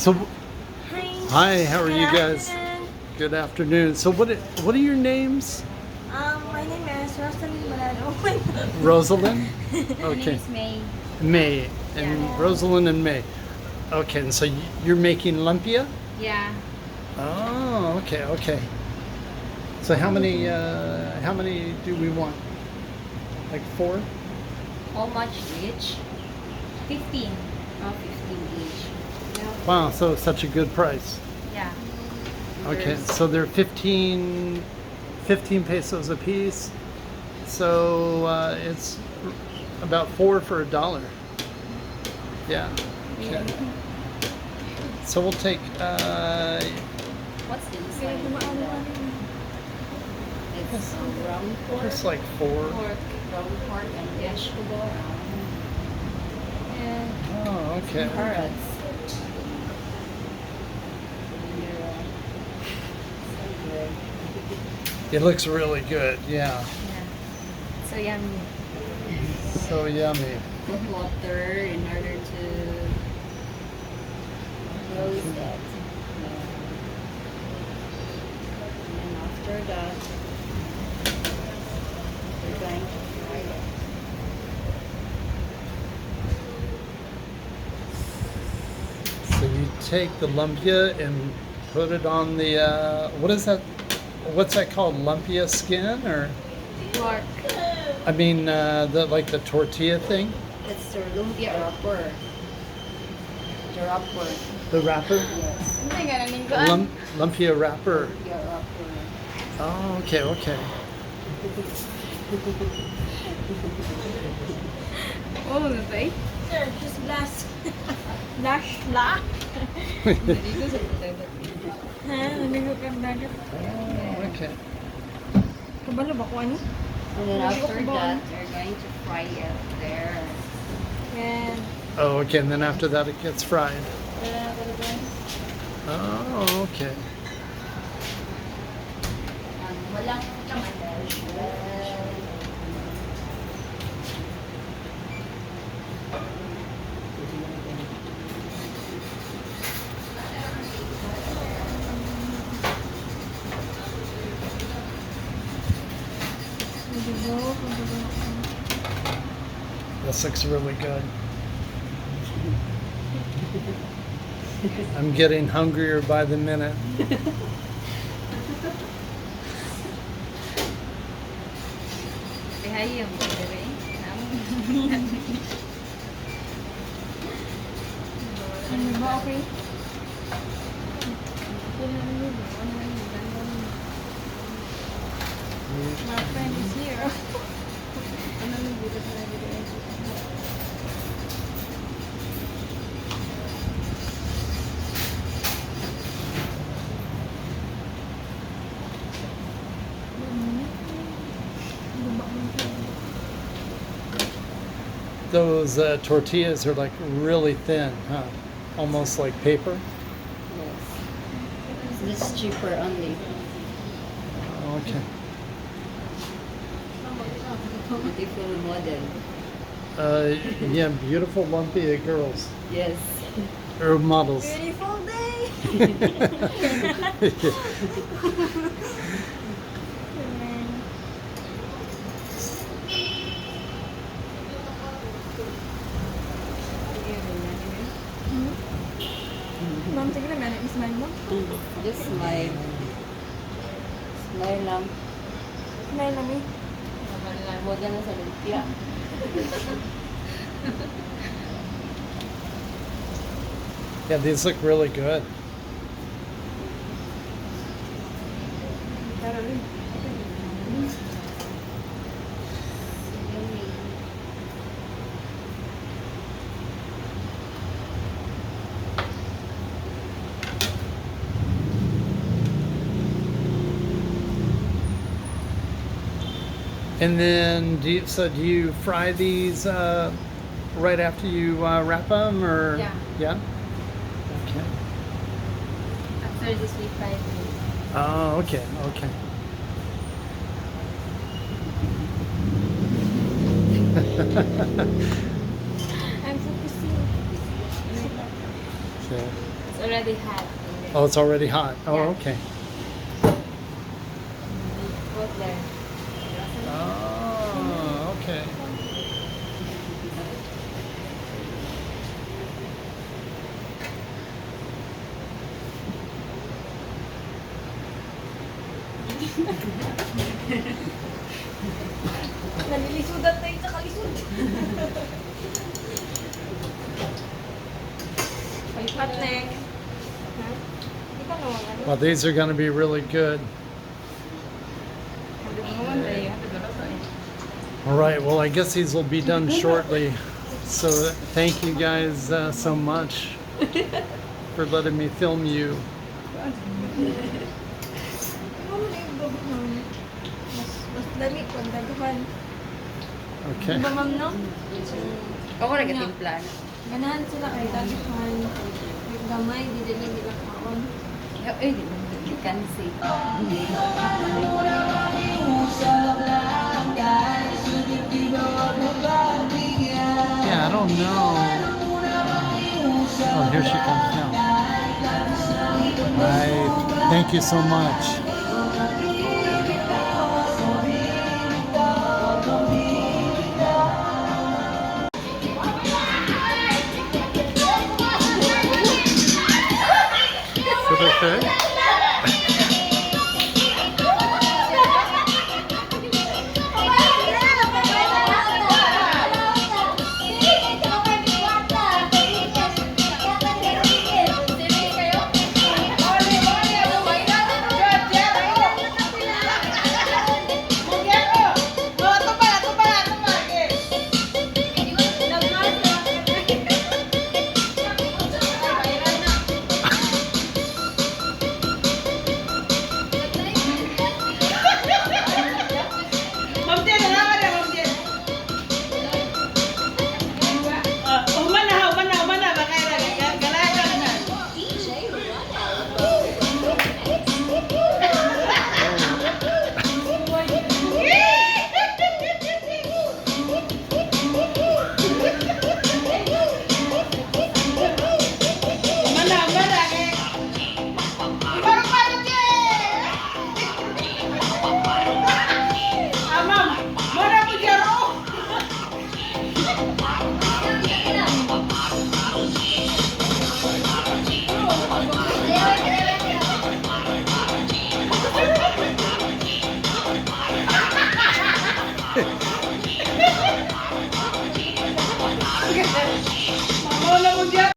So, Hi. hi, how are you Good guys? afternoon. Good afternoon. So, what are your names? My name is Rosalind Manado. Oh my God. Rosalind? My name Okay. is May. May. And Yeah. Rosalind and May. Okay, and so you're making lumpia? Yeah. Oh, okay, okay. So how many do we want? Like 4? How much each? 15. Oh, 15 each. Yeah. Wow, so such a good price. Yeah. Okay, There's- so they're 15 pesos a piece. So it's about 4 for $1. Yeah. Okay. So we'll take What's inside? It's ground pork. just like 4. Ground pork and vegetable. And Oh, okay. carrots. Yeah. So good. It looks really good. Yeah. Yeah. So yummy. So yummy. Put water in order to roast it. Yeah. And after that, we're going to fry it. So you take the lumpia and put it on the what is that? What's that called? Lumpia skin, or Pork. I mean the tortilla thing, It's the lumpia wrapper. The wrapper. the wrapper, Yes. lumpia wrapper. Lumpia wrapper. Oh, okay, okay. Oh, okay. Sir, just blast. Black. Dito sa potato. Ha? Naligo ka dagat. Oh, okay. Kabalo ba ko ano? And then after that, we're going to fry it there. Yan. Oh, okay. And then after that, it gets fried. Wala na ko doon. Oh, okay. Walang kamalas. This looks really good. I'm getting hungrier by the minute. Kaya yung bebe. Ano ba okay? My friend is here. Those tortillas are like really thin, huh? Almost like paper. Yes. This is cheaper only. Okay. Beautiful model. Yeah, beautiful lumpia girls Yes. or models. Beautiful day. Ma'am, sige na, man. Ismail mo. Just smile. Smile lang. Ismail lang eh. Model na sa lumpia. Yeah, these look really good. Pero rin. And then, do you fry these right after you wrap them, or Yeah. Yeah? Okay. After this, we fry it. Oh, okay, okay. I'm so busy. Okay. It's already hot. Oh, it's already hot. Oh, Yeah. okay. Put there. Oh, okay. Nalilisudan tayo sa kalisod. Hot neck. Ha? Di ba naman ano? Well, these are going to be really good. All right. Well, I guess these will be done shortly. So thank you guys so much for letting me film you. Ano na yung bago namin? Mas dami pag dagahan. Okay. Di ba ma'am no? Ako na katimpla. Ganahan sila kay dagahan. Yung gamay, di din nila kaon. Eh, di can see. Yeah, I don't know. Oh, here she comes now. Hi. Thank you so much. Is it okay? Mama, wala mo dyan.